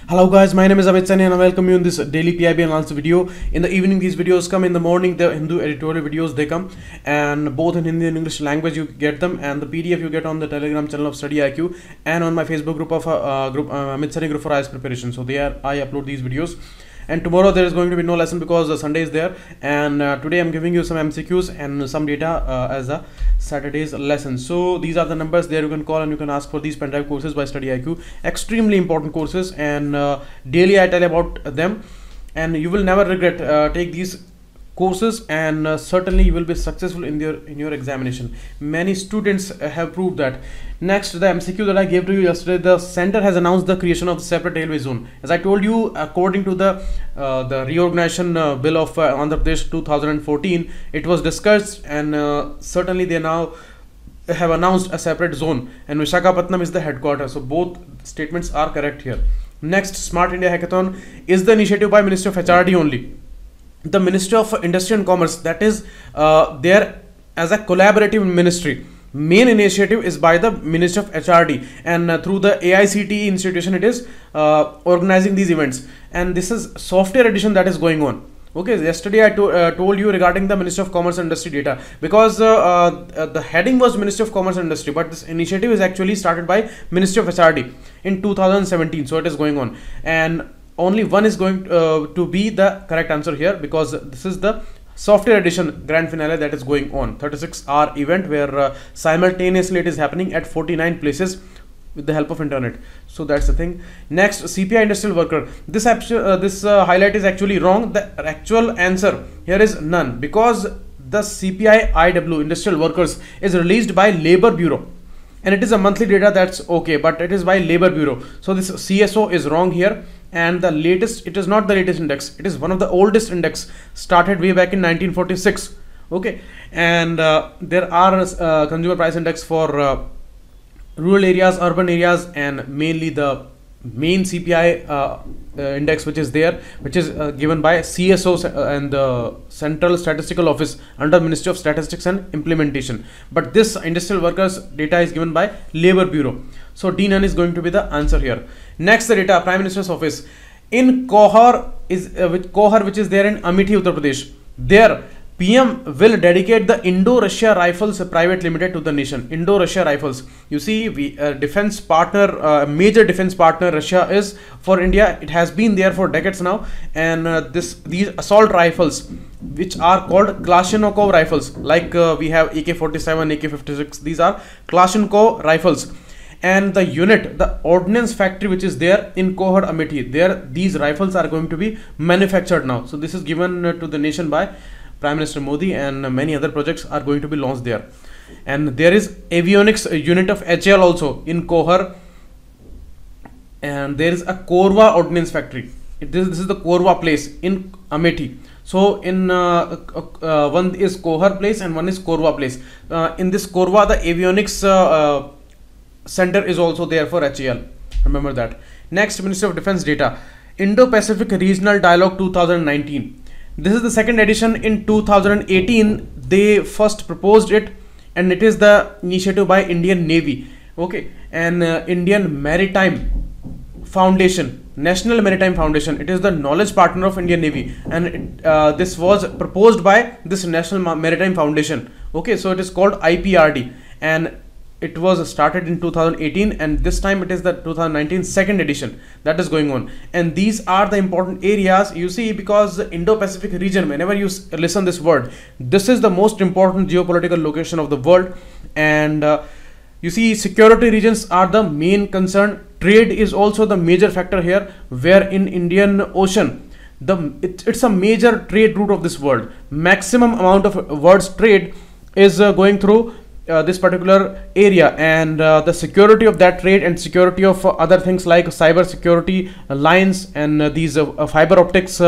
Hello guys, my name is Amit Sani and I welcome you in this daily PIB analysis video. In the evening these videos come, in the morning the Hindu editorial videos they come, and both in Hindi and English language you get them, and the PDF you get on the Telegram channel of StudyIQ and on my Facebook group of Amit Sani group for IAS preparation. So there I upload these videos. And tomorrow there is going to be no lesson because Sunday is there, and today I'm giving you some MCQs and some data as a Saturday's lesson. So these are the numbers there you can call and you can ask for these pendrive courses by StudyIQ. Extremely important courses, and daily I tell about them, and you will never regret. Take these courses and certainly you will be successful in your examination. Many students have proved that. Next, the MCQ that I gave to you yesterday, the center has announced the creation of the separate railway zone. As I told you, according to the reorganization bill of Andhra Pradesh 2014, it was discussed, and certainly they now have announced a separate zone, and Visakhapatnam is the headquarters. So both statements are correct here. Next, Smart India Hackathon is the initiative by Ministry of HRD only. The Ministry of Industry and Commerce, that is there as a collaborative ministry. Main initiative is by the Ministry of HRD, and through the AICTE institution it is organizing these events, and this is software edition that is going on. Okay, yesterday I told you regarding the Ministry of Commerce and Industry data, because the heading was Ministry of Commerce and Industry, but this initiative is actually started by Ministry of HRD in 2017. So it is going on, and only one is going to be the correct answer here, because this is the software edition grand finale that is going on. 36-hour event where simultaneously it is happening at 49 places with the help of internet. So that's the thing. Next, CPI industrial worker. This highlight is actually wrong. The actual answer here is none, because the CPI IW industrial workers is released by Labor Bureau, and it is a monthly data, that's okay, but it is by Labor Bureau. So this CSO is wrong here, and the latest, it is not the latest index, it is one of the oldest index, started way back in 1946. Okay, and there are consumer price index for rural areas, urban areas, and mainly the main CPI index which is there, which is given by CSO and the Central Statistical Office under Ministry of Statistics and Implementation. But this industrial workers data is given by Labor Bureau. So D none is going to be the answer here. Next, the data, Prime Minister's Office in Kohar is which is there in Amethi, Uttar Pradesh. There PM will dedicate the Indo-Russia Rifles Private Limited to the nation. Indo-Russia Rifles. You see, defense partner, major defense partner Russia is for India. It has been there for decades now, and these assault rifles, which are called Kalashnikov rifles, like we have AK-47, AK-56. These are Kalashnikov rifles. And the unit, the ordnance factory which is there in Kohar, Amethi, there these rifles are going to be manufactured now. So this is given to the nation by Prime Minister Modi, and many other projects are going to be launched there. And there is avionics unit of HAL also in Kohar, and there is a Korwa ordnance factory. This is the Korwa place in Amethi. So in one is Kohar place and one is Korwa place. In this Korwa, the avionics center is also there for HAL. Remember that. Next, Ministry of Defense data, Indo-Pacific Regional Dialogue 2019. This is the second edition. In 2018 they first proposed it, and it is the initiative by Indian Navy. Okay, and Indian Maritime Foundation, National Maritime Foundation, it is the knowledge partner of Indian Navy, and this was proposed by this National Maritime Foundation. Okay, so it is called IPRD, and it was started in 2018, and this time it is the 2019 second edition that is going on. And these are the important areas, you see, because the Indo-Pacific region, whenever you listen this word, this is the most important geopolitical location of the world. And you see, security regions are the main concern. Trade is also the major factor here, where in Indian Ocean, it's a major trade route of this world. Maximum amount of world's trade is going through this particular area, and the security of that trade and security of other things like cyber security lines and these fiber optics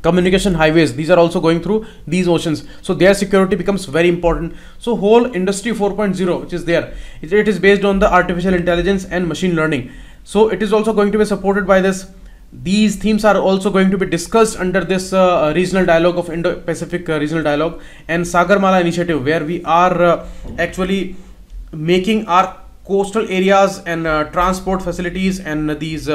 communication highways, these are also going through these oceans. So their security becomes very important. So whole industry 4.0 which is there, it is based on the artificial intelligence and machine learning. So it is also going to be supported by this. These themes are also going to be discussed under this regional dialogue of Indo-Pacific regional dialogue and Sagarmala initiative, where we are actually making our coastal areas and transport facilities and these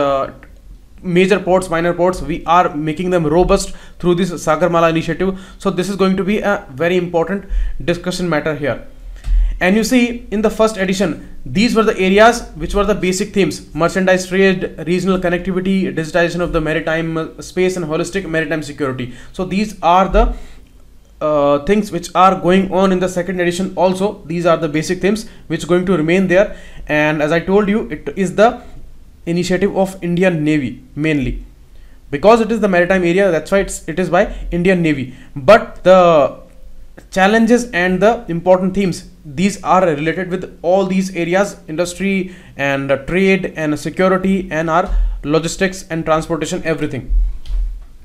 major ports, minor ports, we are making them robust through this Sagarmala initiative. So this is going to be a very important discussion matter here. And you see, in the first edition, these were the areas which were the basic themes: merchandise trade, regional connectivity, digitization of the maritime space, and holistic maritime security. So these are the things which are going on in the second edition also. These are the basic themes which are going to remain there. And as I told you, it is the initiative of Indian Navy mainly, because it is the maritime area, that's why it is by Indian Navy. But the challenges and the important themes, these are related with all these areas: industry and trade and security and our logistics and transportation, everything.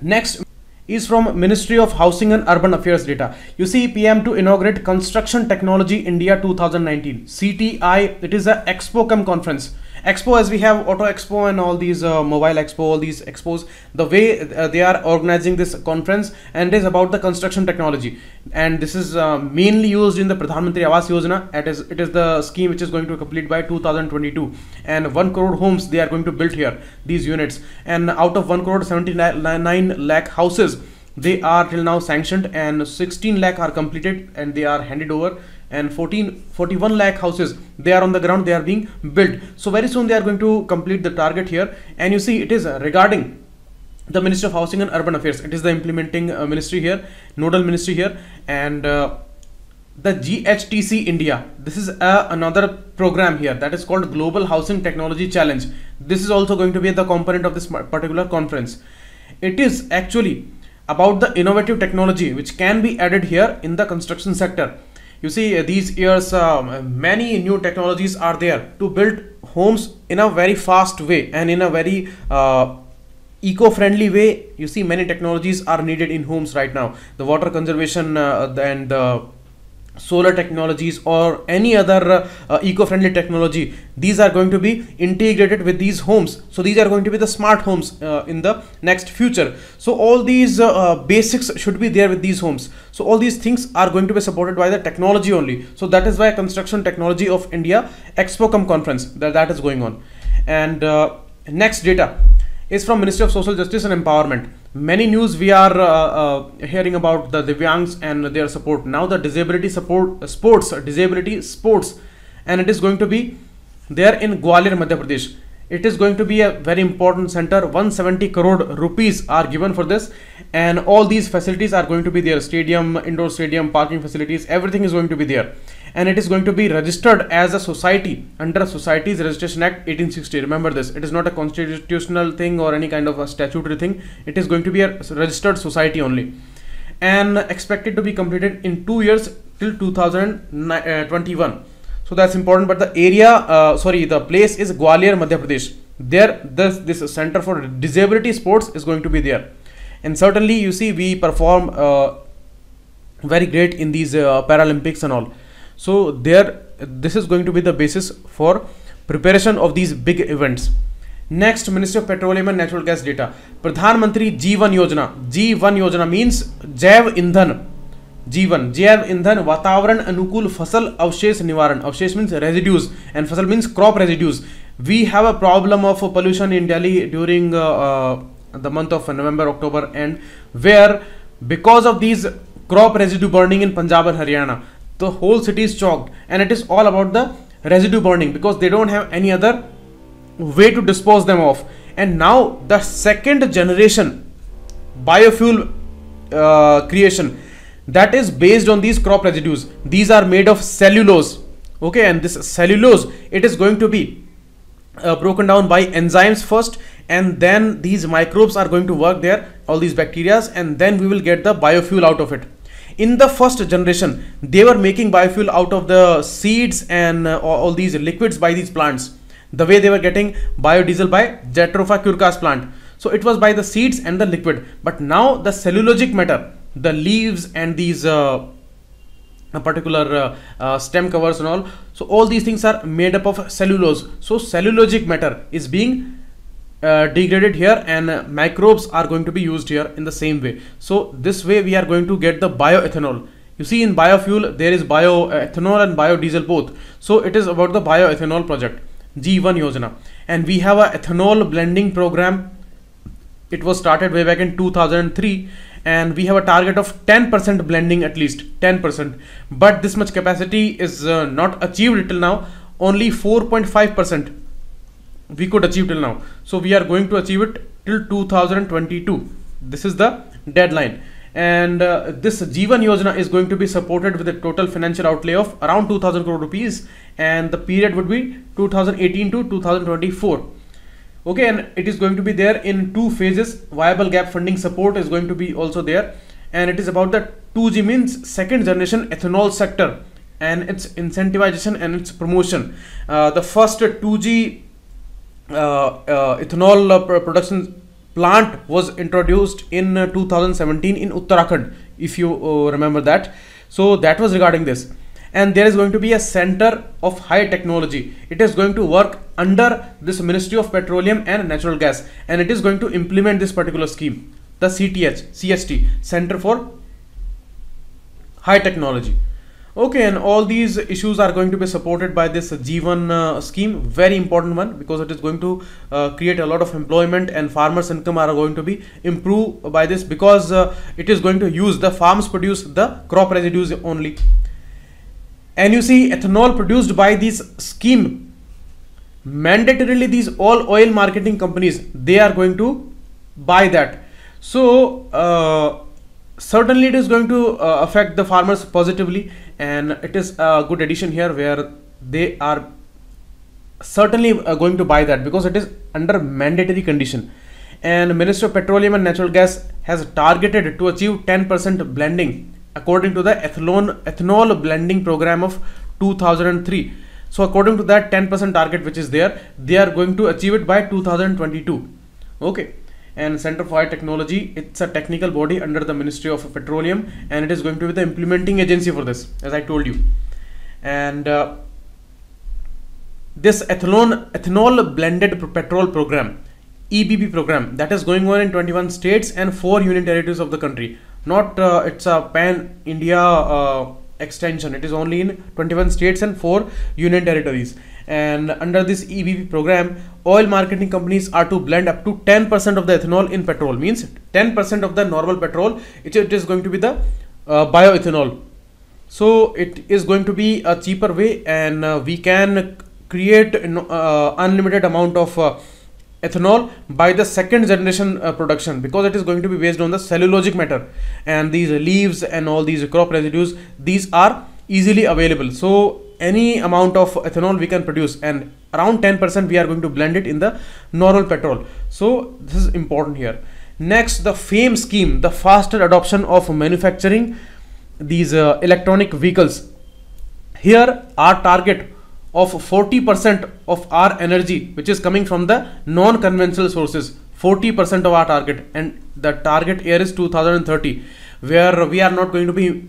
Next is from Ministry of Housing and Urban Affairs data. You see, PM to inaugurate Construction Technology India 2019 CTI. It is a Expo cum conference. Expo, as we have Auto Expo and all these Mobile Expo, all these expos, the way they are organizing this conference, and it is about the construction technology, and this is mainly used in the Pradhan Mantri Awas Yojana. It is the scheme which is going to complete by 2022, and 1 crore homes they are going to build here, these units, and out of 1 crore 79 lakh houses they are till now sanctioned, and 16 lakh are completed and they are handed over, and 41 lakh houses they are on the ground, they are being built. So very soon they are going to complete the target here. And you see, it is regarding the Ministry of Housing and Urban Affairs. It is the implementing ministry here, nodal ministry here. And the GHTC India, this is another program here that is called Global Housing Technology Challenge. This is also going to be the component of this particular conference. It is actually about the innovative technology which can be added here in the construction sector. You see, these years many new technologies are there to build homes in a very fast way and in a very eco-friendly way. You see, many technologies are needed in homes right now. The water conservation and the solar technologies or any other eco-friendly technology, these are going to be integrated with these homes. So these are going to be the smart homes in the next future. So all these basics should be there with these homes. So all these things are going to be supported by the technology only. So that is why Construction Technology of India Expo cum conference that is going on. And next data is from Ministry of Social Justice and Empowerment. Many news we are hearing about the Divyangs and their support. Now the disability sports, and it is going to be there in Gwalior, Madhya Pradesh. It is going to be a very important center. 170 crore rupees are given for this, and all these facilities are going to be there: stadium, indoor stadium, parking facilities, everything is going to be there. And it is going to be registered as a society under Societies Registration Act 1860. Remember this, it is not a constitutional thing or any kind of a statutory thing. It is going to be a registered society only, and expected to be completed in 2 years till 2021. So that's important. But the area, the place is Gwalior, Madhya Pradesh. There, this Center for Disability Sports is going to be there. And certainly, you see, we perform very great in these Paralympics and all. So there, this is going to be the basis for preparation of these big events. Next, Ministry of Petroleum and Natural Gas data. Pradhan Mantri G1 Yojana. G1 Yojana means Jaiv Indhan. G1, Jaiv Indhan Vatavaran Anukul Fasal Avshesh Nivaran. Avshesh means residues and Fasal means crop residues. We have a problem of pollution in Delhi during the month of November, October, and where because of these crop residue burning in Punjab and Haryana, the whole city is choked, and it is all about the residue burning because they don't have any other way to dispose them off. And now the second generation biofuel creation, that is based on these crop residues. These are made of cellulose, okay, and this cellulose, it is going to be broken down by enzymes first, and then these microbes are going to work there, all these bacteria, and then we will get the biofuel out of it. In the first generation, they were making biofuel out of the seeds and all these liquids by these plants, the way they were getting biodiesel by Jatropha curcas plant. So it was by the seeds and the liquid. But now the cellulosic matter, the leaves and these particular stem covers and all, so all these things are made up of cellulose. So cellulosic matter is being degraded here, and microbes are going to be used here in the same way. So this way we are going to get the bioethanol. You see, in biofuel there is bioethanol and biodiesel both. So it is about the bioethanol project, G1 Yojana. And we have a ethanol blending program It was started way back in 2003, and we have a target of 10% blending, at least 10%, but this much capacity is not achieved till now. Only 4.5% we could achieve till now, so we are going to achieve it till 2022. This is the deadline, and this Jeevan Yojana is going to be supported with a total financial outlay of around 2000 crore rupees, and the period would be 2018 to 2024. Okay, and it is going to be there in 2 phases. Viable gap funding support is going to be also there, and it is about the 2G, means second generation ethanol sector, and its incentivization and its promotion. The first 2G ethanol production plant was introduced in 2017 in Uttarakhand, if you remember that. So that was regarding this. And there is going to be a center of high technology. It is going to work under this Ministry of Petroleum and Natural Gas, and it is going to implement this particular scheme, the CST, Center for High Technology. Okay, and all these issues are going to be supported by this Jeevan scheme, very important one, because it is going to create a lot of employment, and farmers' income are going to be improved by this, because it is going to use the farms produce the crop residues only. And you see, ethanol produced by this scheme, mandatorily these all oil marketing companies, they are going to buy that. So certainly it is going to affect the farmers positively, and it is a good addition here where they are certainly going to buy that, because it is under mandatory condition. And Ministry of Petroleum and Natural Gas has targeted to achieve 10% blending according to the ethanol blending program of 2003. So according to that 10% target which is there, they are going to achieve it by 2022. Okay. And Center for High Technology, it's a technical body under the Ministry of Petroleum, and it is going to be the implementing agency for this, as I told you. And this ethanol blended petrol program, EBP program, that is going on in 21 states and 4 union territories of the country. Not it's a pan India extension. It is only in 21 states and 4 union territories. And under this EBP program, oil marketing companies are to blend up to 10% of the ethanol in petrol. Means 10% of the normal petrol, it is going to be the bioethanol. So it is going to be a cheaper way, and we can create unlimited amount of ethanol by the second generation production, because it is going to be based on the cellulosic matter, and these leaves and all these crop residues, these are easily available. So any amount of ethanol we can produce, and around 10% we are going to blend it in the normal petrol. So this is important here. Next, the FAME scheme, the faster adoption of manufacturing these electronic vehicles. Here our target of 40% of our energy which is coming from the non-conventional sources, 40% of our target, and the target year is 2030, where we are not going to be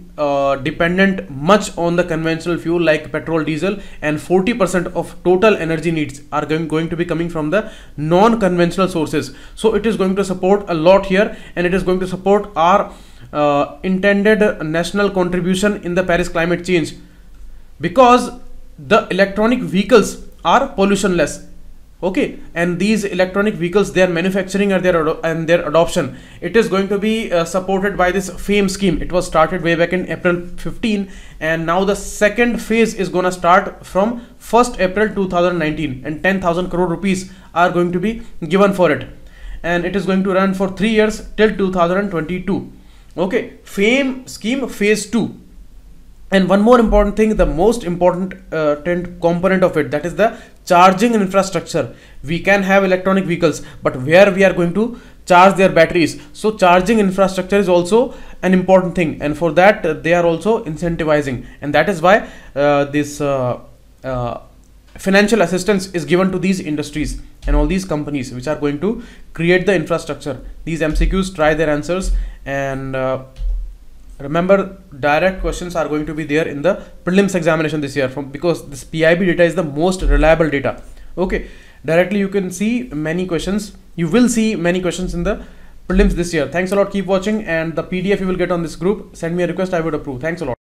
dependent much on the conventional fuel like petrol, diesel, and 40% of total energy needs are going to be coming from the non-conventional sources. So it is going to support a lot here, and it is going to support our intended national contribution in the Paris climate change, because the electronic vehicles are pollution-less. Okay, and these electronic vehicles, their manufacturing and their adoption, it is going to be supported by this FAME scheme. It was started way back in April 15, and now the second phase is gonna start from 1st April 2019, and 10,000 crore rupees are going to be given for it, and it is going to run for 3 years till 2022. Okay, FAME scheme phase 2. And one more important thing, the most important component of it, that is the charging infrastructure. We can have electronic vehicles, but where we are going to charge their batteries? So charging infrastructure is also an important thing, and for that they are also incentivizing, and that is why this financial assistance is given to these industries and all these companies which are going to create the infrastructure. These MCQs, try their answers, and remember, direct questions are going to be there in the prelims examination this year, because this PIB data is the most reliable data. Okay, directly you can see many questions. You will see many questions in the prelims this year. Thanks a lot. Keep watching, and the PDF you will get on this group. Send me a request, I would approve. Thanks a lot.